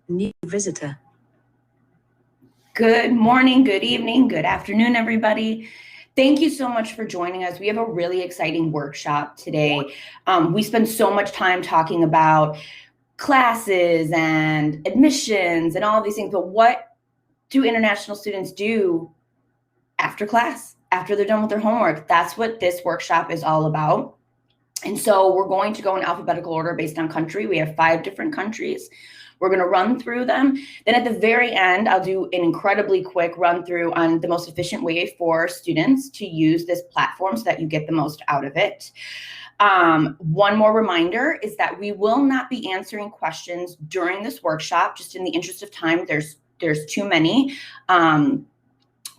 New visitor. Good morning, good evening, good afternoon, everybody. Thank you so much for joining us. We have a really exciting workshop today. We spend so much time talking about classes and admissions and all of these things, but what do international students do after class, after they're done with their homework? That's what this workshop is all about. And so we're going to go in alphabetical order based on country. We have 5 different countries. We're going to run through them. Then at the very end, I'll do an incredibly quick run through on the most efficient way for students to use this platform so that you get the most out of it. One more reminder is that we will not be answering questions during this workshop. Just in the interest of time, there's too many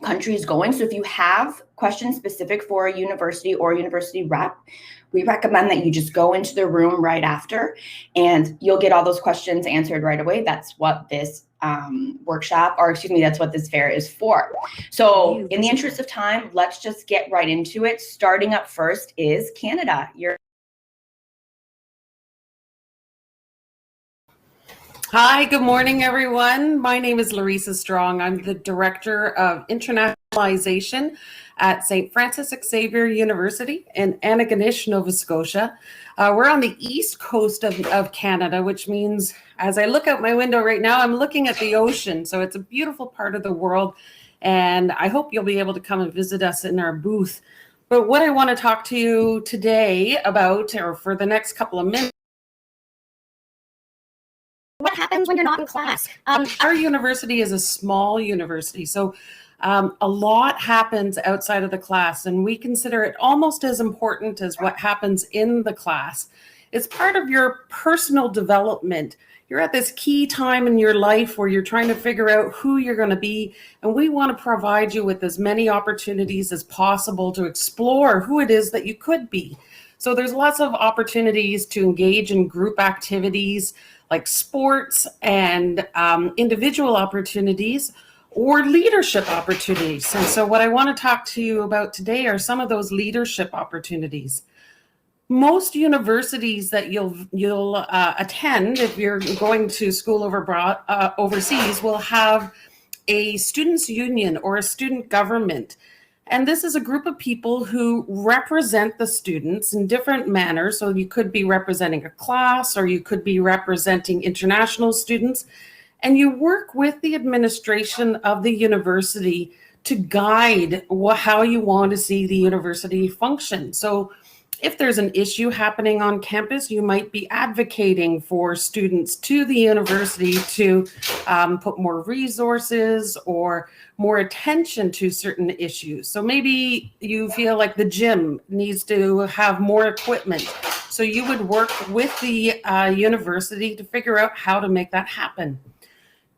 countries going. So if you have questions specific for a university or a university rep, we recommend that you just go into the room right after and you'll get all those questions answered right away. That's what this that's what this fair is for. So in the interest of time, let's just get right into it. Starting up first is Canada. Hi, good morning, everyone. My name is Larissa Strong. I'm the Director of Internationalization at St. Francis Xavier University in Antigonish, Nova Scotia. We're on the east coast of Canada, which means as I look out my window right now, I'm looking at the ocean. So it's a beautiful part of the world, and I hope you'll be able to come and visit us in our booth. But what I want to talk to you today about, or for the next couple of minutes, what happens when you're not in class. Our university is a small university, so a lot happens outside of the class, and we consider it almost as important as what happens in the class. It's part of your personal development. You're at this key time in your life where you're trying to figure out who you're going to be, and we want to provide you with as many opportunities as possible to explore who it is that you could be. So there's lots of opportunities to engage in group activities like sports and individual opportunities or leadership opportunities. And so what I want to talk to you about today are some of those leadership opportunities. Most universities that you'll attend if you're going to school overseas will have a students' union or a student government. And this is a group of people who represent the students in different manners. So you could be representing a class, or you could be representing international students. And you work with the administration of the university to guide how you want to see the university function. So if there's an issue happening on campus, you might be advocating for students to the university to put more resources or more attention to certain issues. So maybe you feel like the gym needs to have more equipment. So you would work with the university to figure out how to make that happen.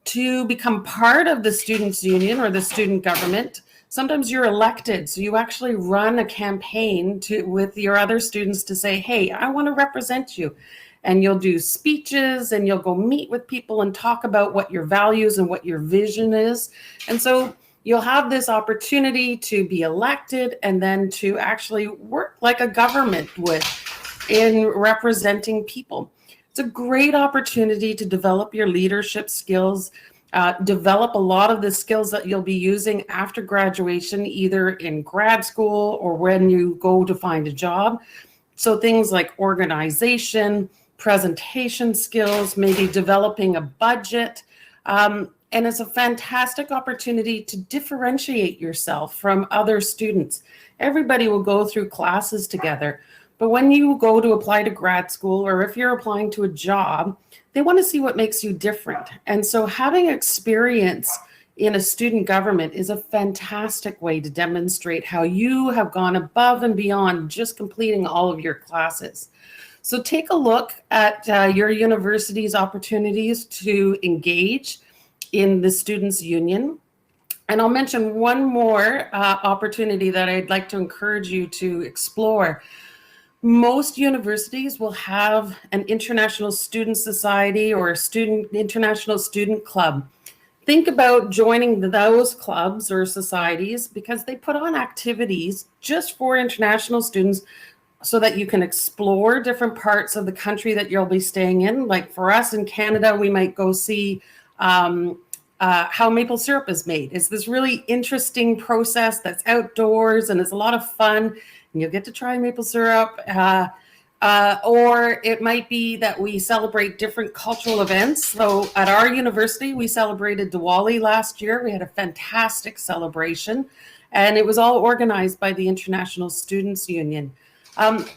To become part of the students' union or the student government, sometimes you're elected, so you actually run a campaign with your other students to say, hey, I want to represent you. And you'll do speeches and you'll go meet with people and talk about what your values and what your vision is. And so you'll have this opportunity to be elected and then to actually work like a government would in representing people. It's a great opportunity to develop your leadership skills, develop a lot of the skills that you'll be using after graduation, either in grad school or when you go to find a job. So things like organization, presentation skills, maybe developing a budget. And it's a fantastic opportunity to differentiate yourself from other students. Everybody will go through classes together. But when you go to apply to grad school, or if you're applying to a job, they want to see what makes you different. And so having experience in a student government is a fantastic way to demonstrate how you have gone above and beyond just completing all of your classes. So take a look at your university's opportunities to engage in the Students' Union. And I'll mention one more opportunity that I'd like to encourage you to explore. Most universities will have an international student society or a international student club. Think about joining those clubs or societies because they put on activities just for international students so that you can explore different parts of the country that you'll be staying in. Like for us in Canada, we might go see how maple syrup is made. It's this really interesting process that's outdoors and it's a lot of fun. And you'll get to try maple syrup. Or it might be that we celebrate different cultural events. So at our university, we celebrated Diwali last year. We had a fantastic celebration, and it was all organized by the International Students Union.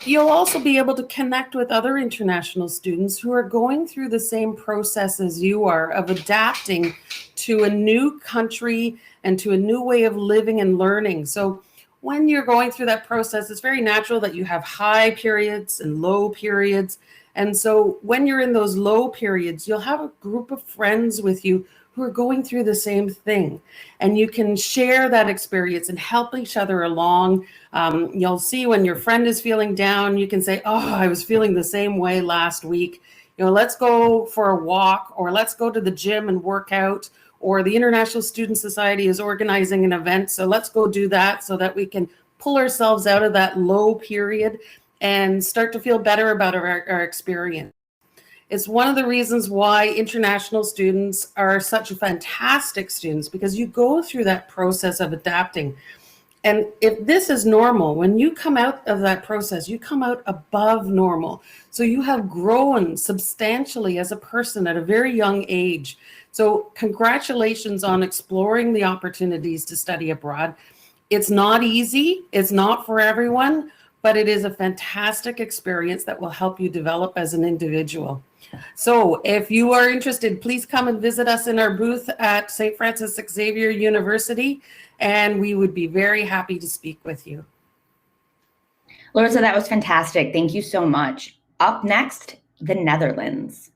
You'll also be able to connect with other international students who are going through the same process as you are of adapting to a new country and to a new way of living and learning. So when you're going through that process, it's very natural that you have high periods and low periods. And so when you're in those low periods, you'll have a group of friends with you who are going through the same thing. And you can share that experience and help each other along. You'll see when your friend is feeling down, you can say, oh, I was feeling the same way last week. You know, let's go for a walk, or let's go to the gym and work out, or the International Student Society is organizing an event, so let's go do that so that we can pull ourselves out of that low period and start to feel better about our experience. It's one of the reasons why international students are such fantastic students, because you go through that process of adapting. And if this is normal, when you come out of that process, you come out above normal. So you have grown substantially as a person at a very young age. So congratulations on exploring the opportunities to study abroad. It's not easy, it's not for everyone, but it is a fantastic experience that will help you develop as an individual. So if you are interested, please come and visit us in our booth at St. Francis Xavier University, and we would be very happy to speak with you. Larissa, that was fantastic. Thank you so much. Up next, the Netherlands.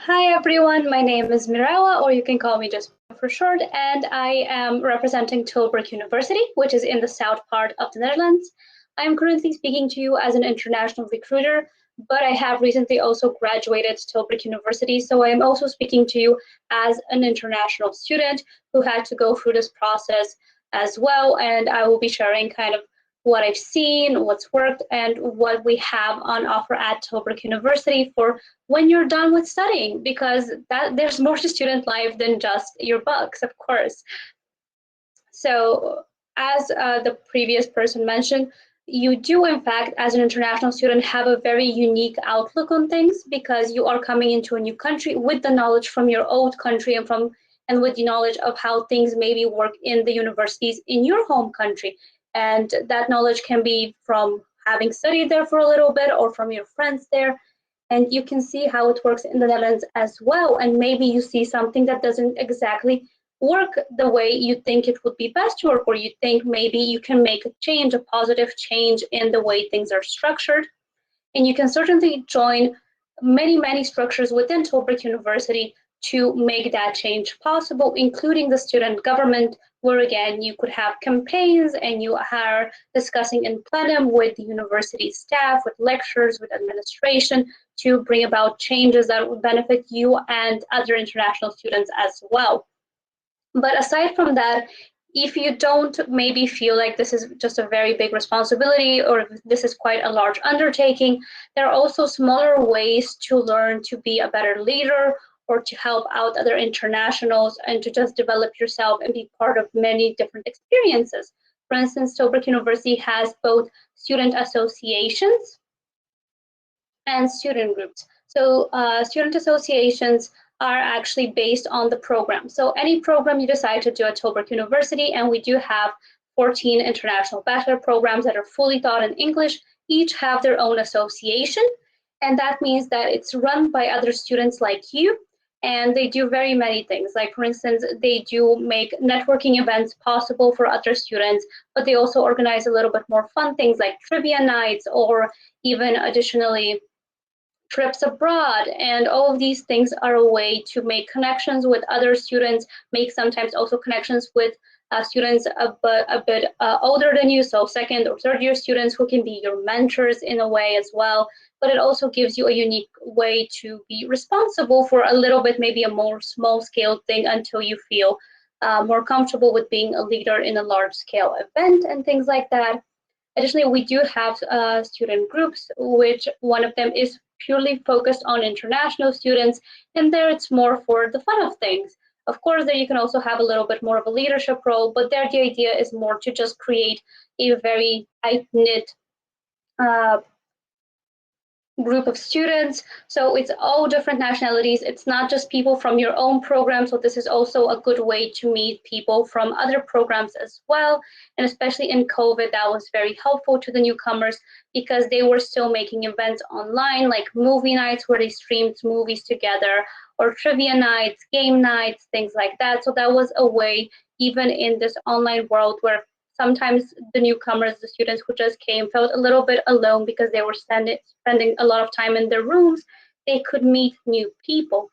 Hi everyone, my name is Mirella, or you can call me just for short, and I am representing Tilburg University, which is in the south part of the Netherlands. I am currently speaking to you as an international recruiter, but I have recently also graduated Tilburg University, so I am also speaking to you as an international student who had to go through this process as well, and I will be sharing kind of what I've seen, what's worked, and what we have on offer at Tilburg University for when you're done with studying, because there's more to student life than just your books, of course. So as the previous person mentioned, you do, in fact, as an international student, have a very unique outlook on things, because you are coming into a new country with the knowledge from your old country and with the knowledge of how things maybe work in the universities in your home country. And that knowledge can be from having studied there for a little bit or from your friends there. And you can see how it works in the Netherlands as well. And maybe you see something that doesn't exactly work the way you think it would be best to work, or you think maybe you can make a change, a positive change in the way things are structured. And you can certainly join many structures within Tilburg University to make that change possible, including the student government, where again, you could have campaigns and you are discussing in plenum with the university staff, with lecturers, with administration, to bring about changes that would benefit you and other international students as well. But aside from that, if you don't maybe feel like this is just a very big responsibility, or this is quite a large undertaking, there are also smaller ways to learn to be a better leader, or to help out other internationals, and to just develop yourself and be part of many different experiences. For instance, Tilburg University has both student associations and student groups. So student associations are actually based on the program. So any program you decide to do at Tilburg University, and we do have 14 international bachelor programs that are fully taught in English, each have their own association. And that means that it's run by other students like you, and they do very many things. Like, for instance, they do make networking events possible for other students, but they also organize a little bit more fun things like trivia nights, or even additionally trips abroad. And all of these things are a way to make connections with other students, make sometimes also connections with students a bit older than you, so second or third year students who can be your mentors in a way as well. But it also gives you a unique way to be responsible for a little bit, maybe a more small scale thing, until you feel more comfortable with being a leader in a large scale event and things like that. Additionally, we do have student groups, which one of them is purely focused on international students, and there it's more for the fun of things. Of course, there you can also have a little bit more of a leadership role, but there the idea is more to just create a very tight-knit group of students. So it's all different nationalities. It's not just people from your own program. So this is also a good way to meet people from other programs as well. And especially in COVID, that was very helpful to the newcomers because they were still making events online, like movie nights where they streamed movies together, or trivia nights, game nights, things like that. So that was a way, even in this online world where sometimes the newcomers, the students who just came, felt a little bit alone because they were spending a lot of time in their rooms, they could meet new people.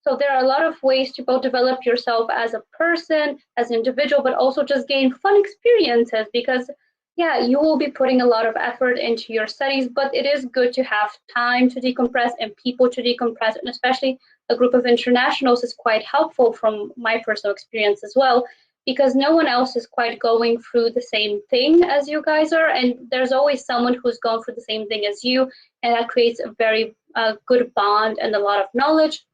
So there are a lot of ways to both develop yourself as a person, as an individual, but also just gain fun experiences because, yeah, you will be putting a lot of effort into your studies, but it is good to have time to decompress and people to decompress, and especially a group of internationals is quite helpful from my personal experience as well, because no one else is quite going through the same thing as you guys are, and there's always someone who's gone through the same thing as you, and that creates a very good bond and a lot of knowledge.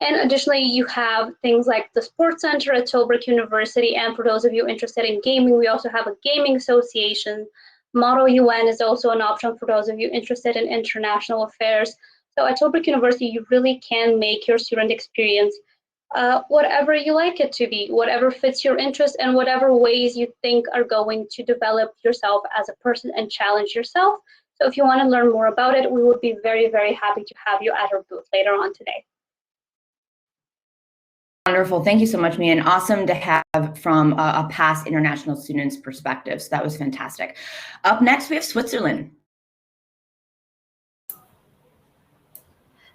And additionally, you have things like the Sports Center at Tilburg University, and for those of you interested in gaming, we also have a gaming association. Model UN is also an option for those of you interested in international affairs. So at Tilburg University, you really can make your student experience whatever you like it to be, whatever fits your interest, and whatever ways you think are going to develop yourself as a person and challenge yourself. So if you want to learn more about it, we would be very, very happy to have you at our booth later on today. Wonderful. Thank you so much, Mia. And awesome to have from a past international student's perspective. So that was fantastic. Up next, we have Switzerland.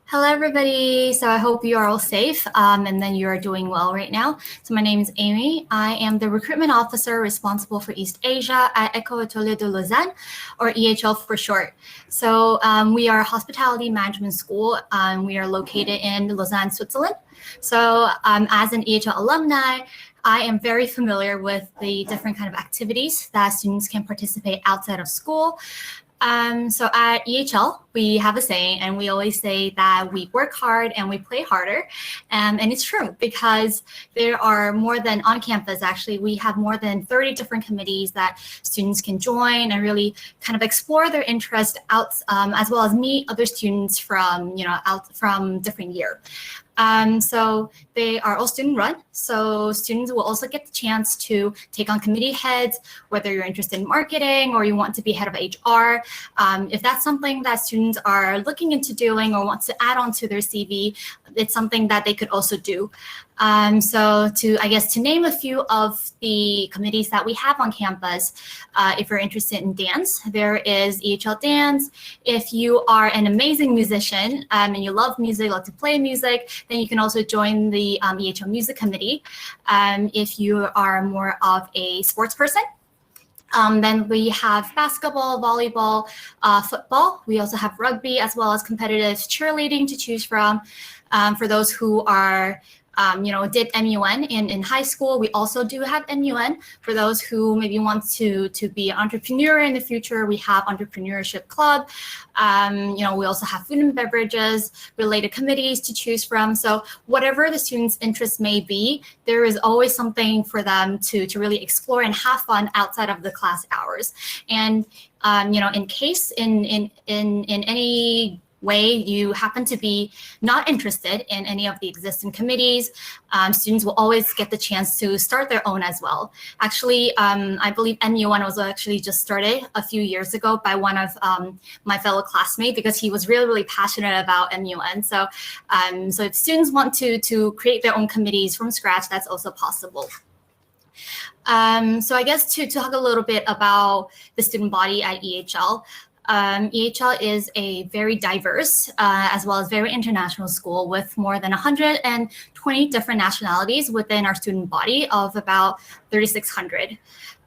Hello, everybody. So I hope you are all safe and then you are doing well right now. So my name is Amy. I am the recruitment officer responsible for East Asia at École Hôtelière de Lausanne, or EHL for short. So we are a hospitality management school. We are located in Lausanne, Switzerland. So as an EHL alumni, I am very familiar with the different kind of activities that students can participate outside of school. So at EHL, we have a saying, and we always say that we work hard and we play harder. And it's true because there are more than on campus, actually, we have more than 30 different committees that students can join and really kind of explore their interest out, as well as meet other students from, out from different year. So they are all student run. So students will also get the chance to take on committee heads, whether you're interested in marketing or you want to be head of HR. If that's something that students are looking into doing or want to add on to their CV, it's something that they could also do. So to name a few of the committees that we have on campus, if you're interested in dance, there is EHL Dance. If you are an amazing musician and you love music, love to play music, then you can also join the EHL Music Committee. If you are more of a sports person, then we have basketball, volleyball, football. We also have rugby as well as competitive cheerleading to choose from. For those who are did MUN in high school. We also do have MUN for those who maybe want to be an entrepreneur in the future. We have entrepreneurship club. We also have food and beverages related committees to choose from. So whatever the students' interest may be, there is always something for them to really explore and have fun outside of the class hours. And in case in any way you happen to be not interested in any of the existing committees, students will always get the chance to start their own as well. Actually, I believe MUN was actually just started a few years ago by one of my fellow classmates because he was really, really passionate about MUN. So if students want to create their own committees from scratch, that's also possible. So I guess to talk a little bit about the student body at EHL. EHL is a very diverse as well as very international school with more than 120 different nationalities within our student body of about 3,600.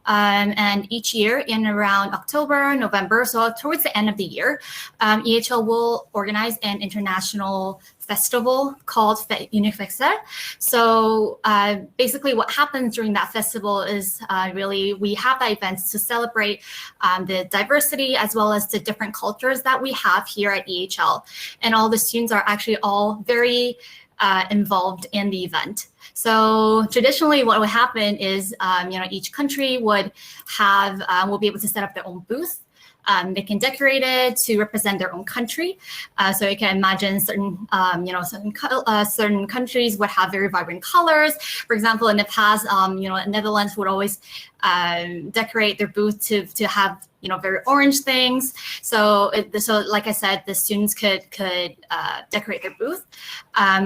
And each year in around October, November, so towards the end of the year, EHL will organize an international festival called WebiFair. So basically what happens during that festival is really we have the events to celebrate the diversity as well as the different cultures that we have here at EHL. And all the students are actually all very involved in the event. So traditionally what would happen is, each country would have, will be able to set up their own booth. They can decorate it to represent their own country. So you can imagine certain countries would have very vibrant colors. For example, in the past, Netherlands would always decorate their booth to have very orange things. So like I said, the students could decorate their booth.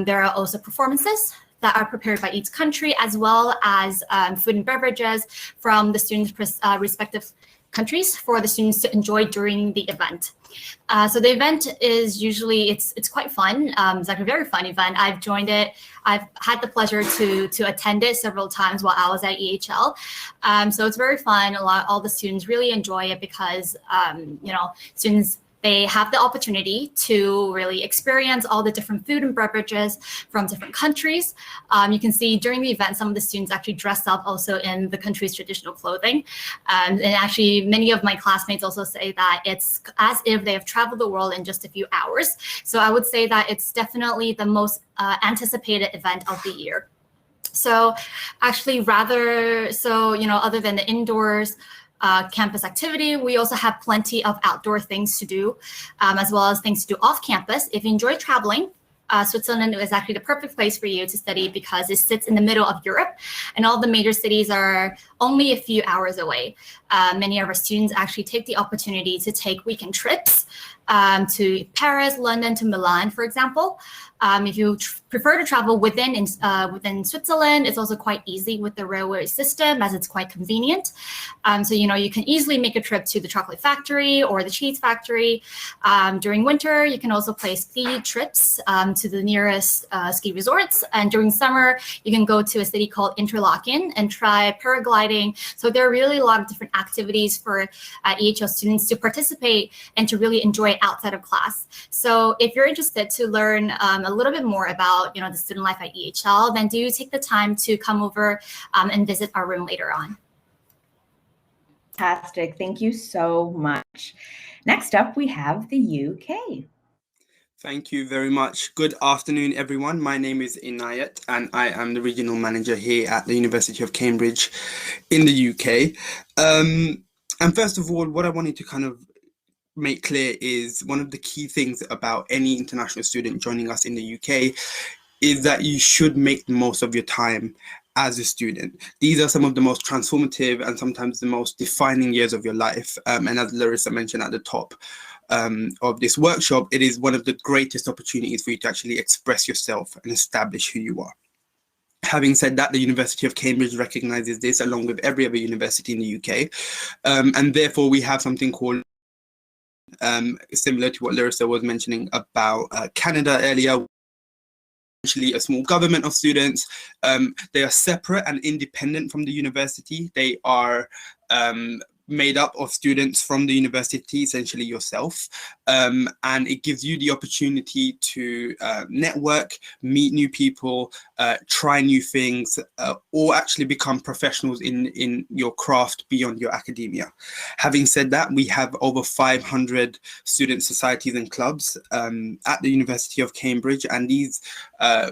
There are also performances that are prepared by each country, as well as food and beverages from the students' respective countries for the students to enjoy during the event. So the event is usually, it's quite fun. It's like a very fun event. I've joined it. I've had the pleasure to attend it several times while I was at EHL. So it's very fun. All the students really enjoy it because, students, they have the opportunity to really experience all the different food and beverages from different countries. You can see during the event, some of the students actually dress up also in the country's traditional clothing. And actually, many of my classmates also say that it's as if they have traveled the world in just a few hours. So I would say that it's definitely the most anticipated event of the year. So actually, other than the indoors, campus activity, we also have plenty of outdoor things to do, as well as things to do off campus. If you enjoy traveling, Switzerland is actually the perfect place for you to study because it sits in the middle of Europe and all the major cities are only a few hours away. Many of our students actually take the opportunity to take weekend trips to Paris, London, to Milan, for example. If you prefer to travel within Switzerland, it's also quite easy with the railway system as it's quite convenient. So, you can easily make a trip to the chocolate factory or the cheese factory. During winter, you can also play ski trips to the nearest ski resorts. And during summer, you can go to a city called Interlaken and try paragliding. So there are really a lot of different activities for EHL students to participate and to really enjoy outside of class. So if you're interested to learn a little bit more about the student life at EHL, then do take the time to come over and visit our room later on. Fantastic. Thank you so much. Next up, we have the UK. Thank you very much. Good afternoon, everyone. My name is Inayat, and I am the regional manager here at the University of Cambridge in the UK. And first of all, what I wanted to kind of make clear is one of the key things about any international student joining us in the UK is that you should make the most of your time as a student. These are some of the most transformative and sometimes the most defining years of your life. And as Larissa mentioned at the top of this workshop, it is one of the greatest opportunities for you to actually express yourself and establish who you are. Having said that, the University of Cambridge recognizes this along with every other university in the UK. And therefore, we have something called similar to what Larissa was mentioning about Canada earlier, actually a small government of students. They are separate and independent from the university. They are made up of students from the university, essentially yourself, and it gives you the opportunity to network, meet new people, try new things, or actually become professionals in your craft beyond your academia. Having said that, we have over 500 student societies and clubs at the University of Cambridge, and these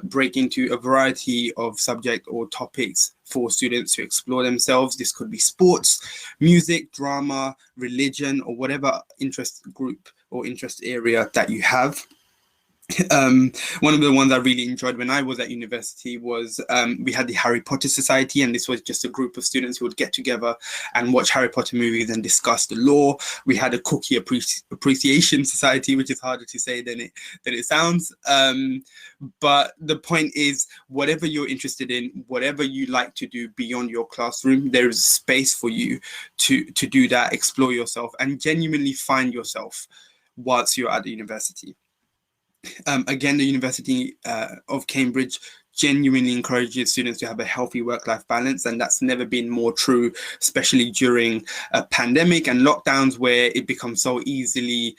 break into a variety of subject or topics for students to explore themselves. This could be sports, music, drama, religion, or whatever interest group or interest area that you have. One of the ones I really enjoyed when I was at university was we had the Harry Potter Society, and this was just a group of students who would get together and watch Harry Potter movies and discuss the lore. We had a Cookie Appreciation Society, which is harder to say than it sounds. But the point is, whatever you're interested in, whatever you like to do beyond your classroom, there is space for you to do that, explore yourself, and genuinely find yourself whilst you're at the university. Again, the University of Cambridge genuinely encourages students to have a healthy work-life balance, and that's never been more true, especially during a pandemic and lockdowns, where it becomes so easily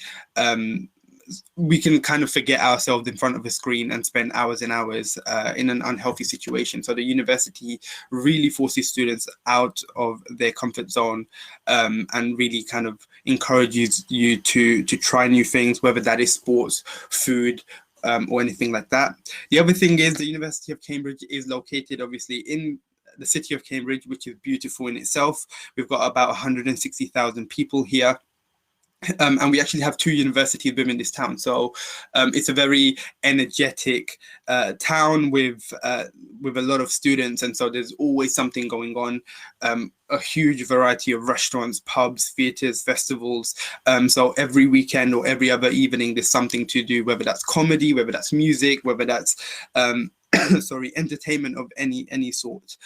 we can kind of forget ourselves in front of a screen and spend hours and hours in an unhealthy situation. So the university really forces students out of their comfort zone and really kind of encourages you to try new things, whether that is sports, food, or anything like that. The other thing is the University of Cambridge is located obviously in the city of Cambridge, which is beautiful in itself. We've got about 160,000 people here. And we actually have 2 universities within this town, so it's a very energetic town with a lot of students, and so there's always something going on. A huge variety of restaurants, pubs, theatres, festivals. So every weekend or every other evening, there's something to do, whether that's comedy, whether that's music, whether that's entertainment of any sort.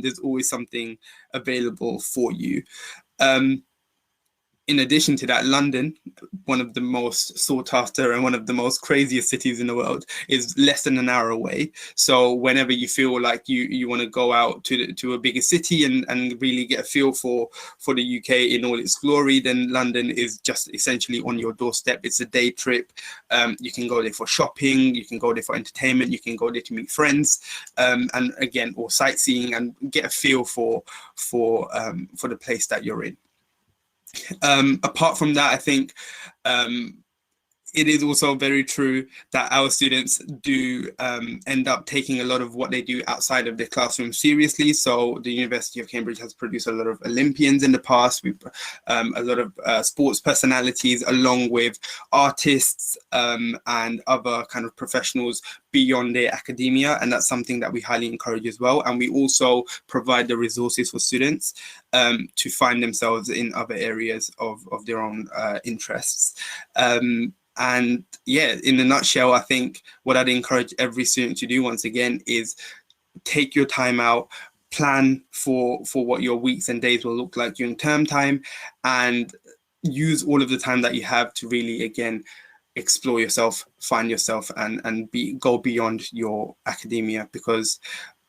There's always something available for you. In addition to that, London, one of the most sought after and one of the most craziest cities in the world, is less than an hour away. So whenever you feel like you want to go out to a bigger city and really get a feel for the UK in all its glory, then London is just essentially on your doorstep. It's a day trip. You can go there for shopping, you can go there for entertainment, you can go there to meet friends, and again, or sightseeing, and get a feel for the place that you're in. Apart from that, I think it is also very true that our students do end up taking a lot of what they do outside of their classroom seriously. So the University of Cambridge has produced a lot of Olympians in the past. We've a lot of sports personalities, along with artists and other kind of professionals beyond their academia, and that's something that we highly encourage as well. And we also provide the resources for students to find themselves in other areas of their own interests. And yeah, in a nutshell, I think what I'd encourage every student to do, once again, is take your time out, plan for what your weeks and days will look like during term time, and use all of the time that you have to really, again, explore yourself, find yourself, and go beyond your academia, because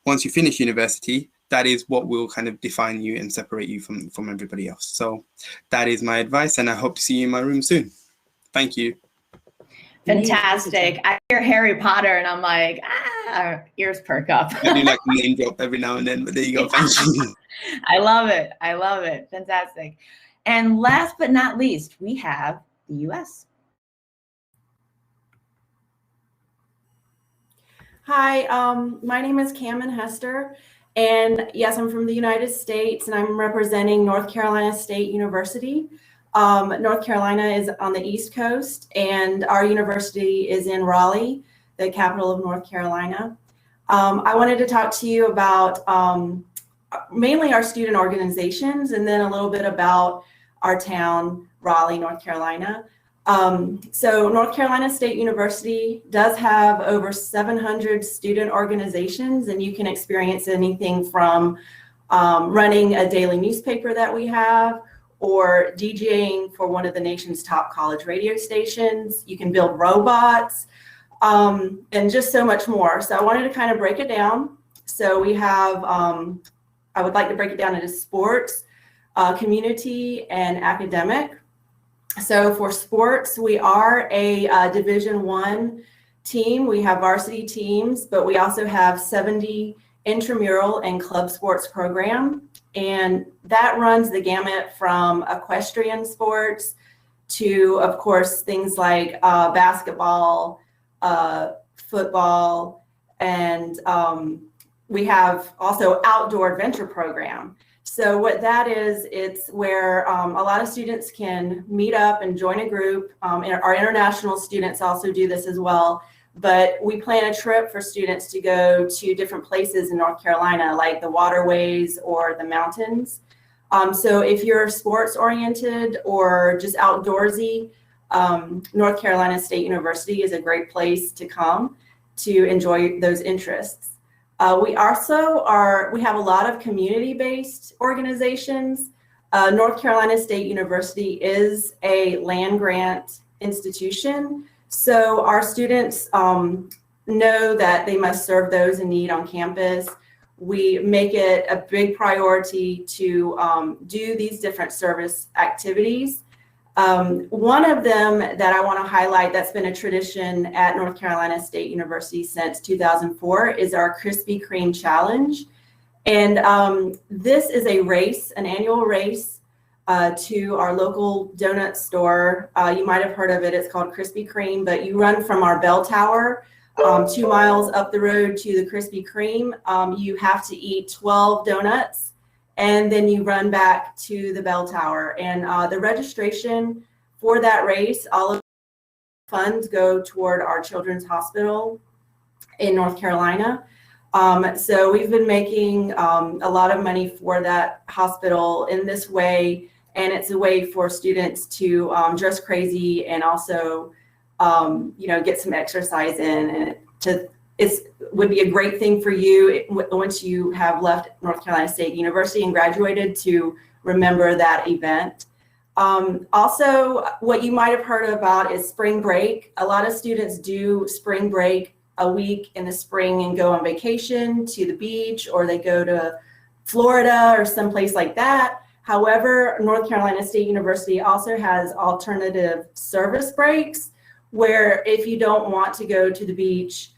once you finish university, that is what will kind of define you and separate you from everybody else. So that is my advice, and I hope to see you in my room soon. Thank you. Fantastic. I hear Harry Potter and I'm like, ears perk up. I do like name drop every now and then, but there you go. Thank you. I love it. I love it. Fantastic. And last but not least, we have the US. Hi, my name is Cameron Hester, and yes, I'm from the United States, and I'm representing North Carolina State University. North Carolina is on the East Coast, and our university is in Raleigh, the capital of North Carolina. I wanted to talk to you about mainly our student organizations, and then a little bit about our town, Raleigh, North Carolina. So North Carolina State University does have over 700 student organizations, and you can experience anything from running a daily newspaper that we have, or DJing for one of the nation's top college radio stations. You can build robots, and just so much more. So I wanted to kind of break it down. So we have, I would like to break it down into sports, community, and academic. So for sports, we are a Division I team. We have varsity teams, but we also have 70 intramural and club sports program. And that runs the gamut from equestrian sports to, of course, things like basketball, football, and we have also outdoor adventure program. So what that is, it's where a lot of students can meet up and join a group. And our international students also do this as well. But we plan a trip for students to go to different places in North Carolina, like the waterways or the mountains. So if you're sports oriented or just outdoorsy, North Carolina State University is a great place to come to enjoy those interests. We also we have a lot of community-based organizations. North Carolina State University is a land grant institution. So our students know that they must serve those in need on campus. We make it a big priority to do these different service activities. One of them that I want to highlight that's been a tradition at North Carolina State University since 2004 is our Krispy Kreme Challenge. And this is a race, an annual race to our local donut store. You might have heard of it. It's called Krispy Kreme, but you run from our bell tower 2 miles up the road to the Krispy Kreme. You have to eat 12 donuts, and then you run back to the bell tower. And the registration for that race, all of the funds go toward our children's hospital in North Carolina. So we've been making a lot of money for that hospital in this way, and it's a way for students to dress crazy and also get some exercise in, and it would be a great thing for you once you have left North Carolina State University and graduated to remember that event. Also, what you might have heard about is spring break. A lot of students do spring break a week in the spring and go on vacation to the beach, or they go to Florida or someplace like that. However, North Carolina State University also has alternative service breaks, where if you don't want to go to the beach,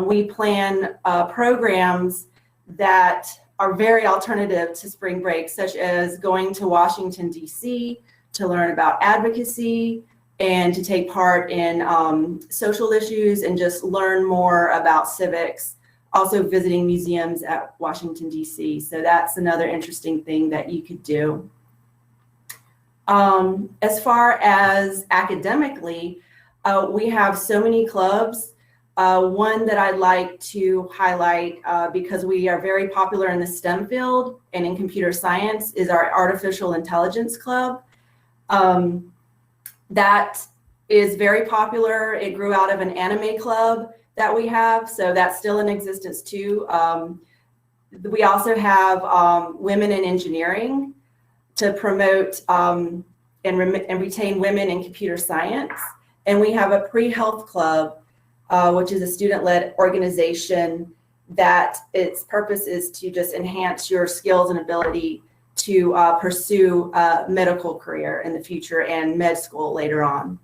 we plan programs that are very alternative to spring break, such as going to Washington, D.C. to learn about advocacy and to take part in social issues and just learn more about civics, also visiting museums at Washington, D.C. So that's another interesting thing that you could do. As far as academically, we have so many clubs. One that I'd like to highlight, because we are very popular in the STEM field and in computer science, is our Artificial Intelligence Club. That is very popular. It grew out of an anime club that we have, so that's still in existence too. We also have Women in Engineering to promote and retain women in computer science. And we have a pre-health club, which is a student-led organization that its purpose is to just enhance your skills and ability to pursue a medical career in the future and med school later on.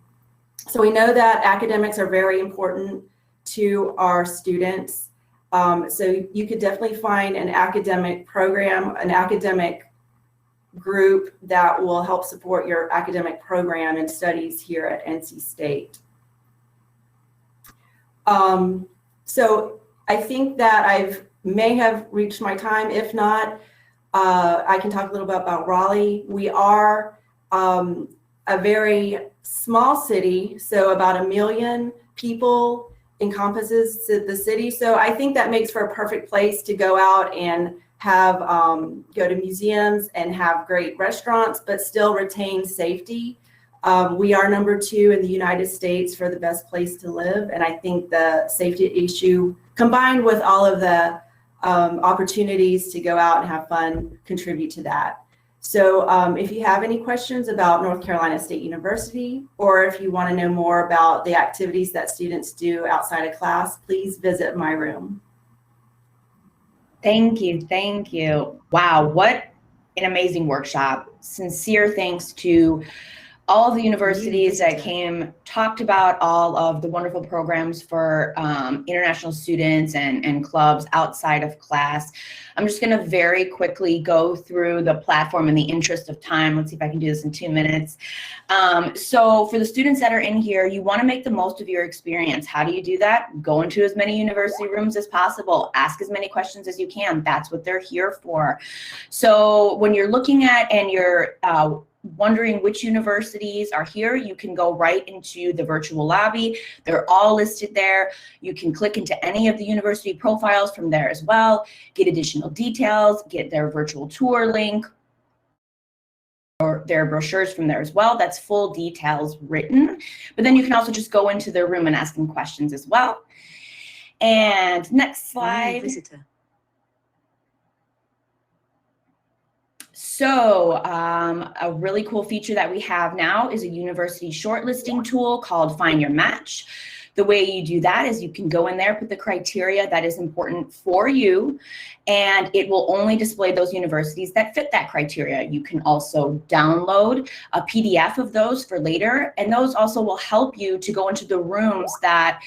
So we know that academics are very important to our students. So you could definitely find an academic program, an academic group that will help support your academic program and studies here at NC State. So I think that I may have reached my time. If not, I can talk a little bit about Raleigh. We are a very small city, so about 1 million people encompasses the city. So I think that makes for a perfect place to go out and have go to museums and have great restaurants, but still retain safety. We are number 2 in the United States for the best place to live, and I think the safety issue, combined with all of the opportunities to go out and have fun, contribute to that. So if you have any questions about North Carolina State University, or if you want to know more about the activities that students do outside of class, please visit my room. Thank you. Thank you. Wow, what an amazing workshop. Sincere thanks to all of the universities that came, talked about all of the wonderful programs for international students and clubs outside of class. I'm just going to very quickly go through the platform in the interest of time. Let's see if I can do this in 2 minutes. So for the students that are in here, you want to make the most of your experience. How do you do that? Go into as many university rooms as possible. Ask as many questions as you can. That's what they're here for. So when you're looking at and you're wondering which universities are here, you can go right into the virtual lobby. They're all listed there. You can click into any of the university profiles from there as well, get additional details, get their virtual tour link, or their brochures from there as well. That's full details written. But then you can also just go into their room and ask them questions as well. And next slide. So a really cool feature that we have now is a university shortlisting tool called Find Your Match. The way you do that is you can go in there, put the criteria that is important for you, and it will only display those universities that fit that criteria. You can also download a PDF of those for later, and those also will help you to go into the rooms that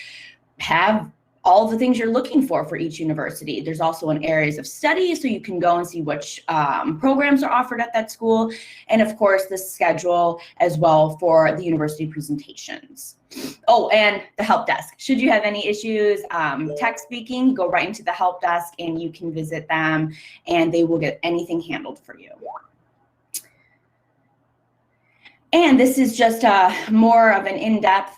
have all the things you're looking for each university. There's also an areas of study, so you can go and see which programs are offered at that school, and of course the schedule as well for the university presentations. Oh, and the help desk. Should you have any issues tech speaking, go right into the help desk and you can visit them and they will get anything handled for you. And this is just more of an in-depth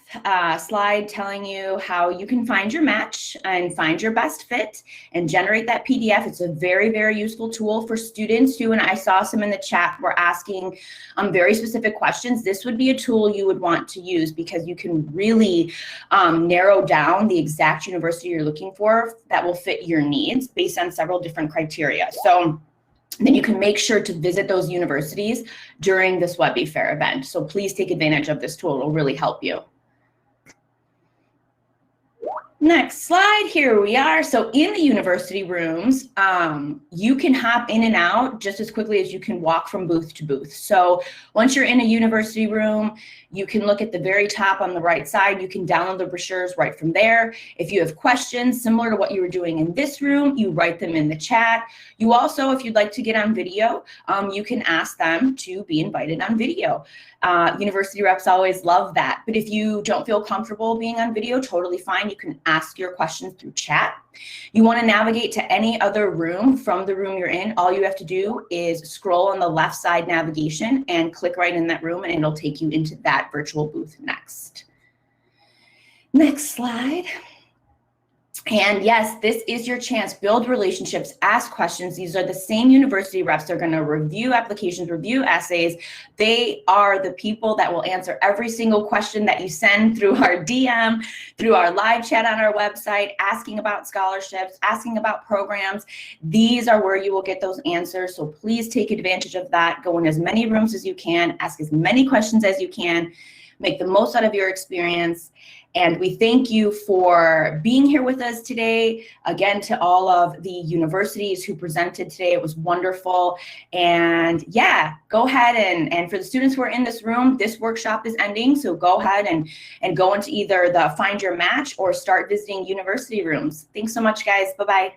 slide telling you how you can find your match and find your best fit and generate that PDF. It's a very, very useful tool for students who, and I saw some in the chat, were asking very specific questions. This would be a tool you would want to use because you can really narrow down the exact university you're looking for that will fit your needs based on several different criteria. So then you can make sure to visit those universities during this WebiFair event. So please take advantage of this tool. It will really help you. Next slide, here we are. So in the university rooms, you can hop in and out just as quickly as you can walk from booth to booth. So once you're in a university room, you can look at the very top on the right side. You can download the brochures right from there. If you have questions similar to what you were doing in this room, you write them in the chat. You also, if you'd like to get on video, you can ask them to be invited on video. University reps always love that. But if you don't feel comfortable being on video, totally fine. You can ask your questions through chat. You want to navigate to any other room from the room you're in. All you have to do is scroll on the left side navigation and click right in that room and it'll take you into that virtual booth next. Next slide. And yes, this is your chance. Build relationships, ask questions. These are the same university reps. They're going to review applications, review essays. They are the people that will answer every single question that you send through our DM, through our live chat on our website, asking about scholarships, asking about programs. These are where you will get those answers. So please take advantage of that. Go in as many rooms as you can, ask as many questions as you can, make the most out of your experience. And we thank you for being here with us today. Again, to all of the universities who presented today, it was wonderful. And yeah, go ahead and for the students who are in this room, this workshop is ending. So go ahead and go into either the Find Your Match or start visiting university rooms. Thanks so much, guys. Bye-bye.